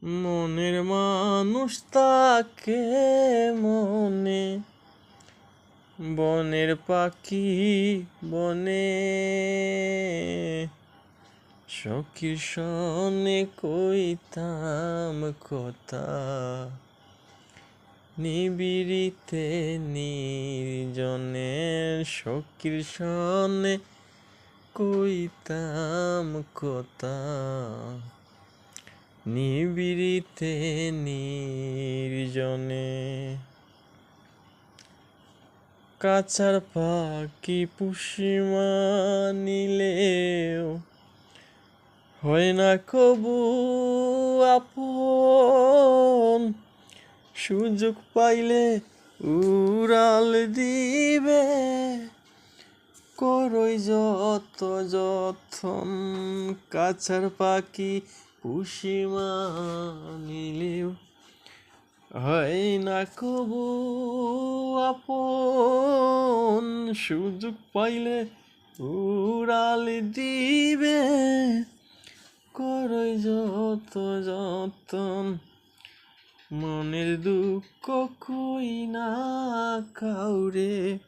মনের মানুষ তাকে মনে, বনের পাখি বনে, সখীর সনে কইতাম কথা, নিবিড়িতে নির্জনে, সখীর সনে কইতাম কথা, নিবিড়িতে নির্জনে। কাছার পাখি পুষি মানিলেও হয় না কবু আপন, সুযোগ পাইলে উড়াল দিবে করই যত যতন। কাছার পাখি পুষি মানিলেও হয় না কবু আপন, সুযোগ পাইলে উড়াল দিবে করই যত যতন। মনের দুঃখ কই না কাউরে,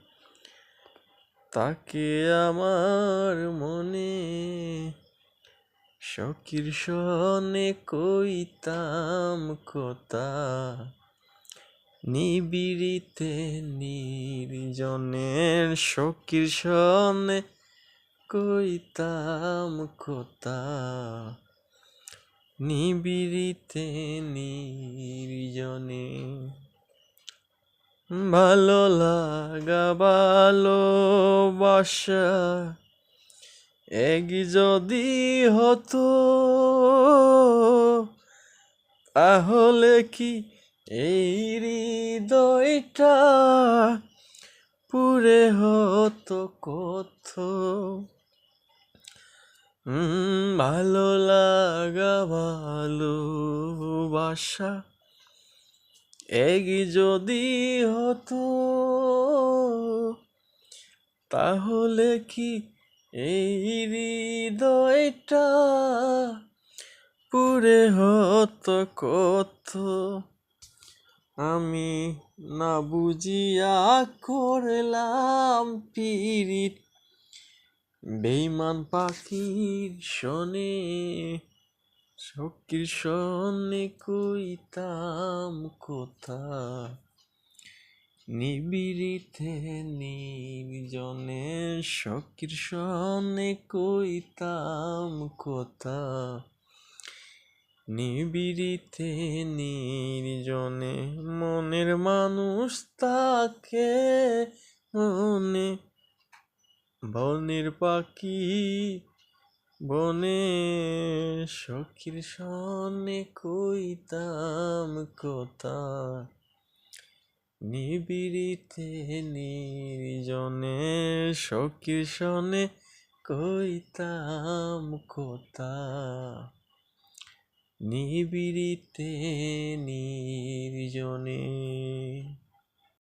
তাকে আমার মনে, সখীর সনে কইতাম কথা, নিবিড়িতে নির্জনের, সখীর সনে কইতাম কথা, নিবিড়িতে নির্জনে। ভালো লাগা ভালোবাসা এক যদি হতো, তাহলে কি এই হৃদয়টা পুরে হতো কত। ভালো লাগা ভালোবাসা এক যদি হতো, তাহলে কি এই হৃদয়টা পুরে হতো কত। আমি না বুঝিয়া করলাম পীড়িত, বেঈমান পাখির শনে, সখীর সনে কইতাম কথা, নিবিড়িতে নির্জনে, সখীর সনে কইতাম কথা, নিবিড়িতে নির্জনে। মনের মানুষ তাকে মনে, বনের পাখি বনে, সখীর সনে কইতাম কথা, নিবিড়িতে নির্জনে, সখীর সনে কইতাম কথা, নিবিড়িতে নির্জনে।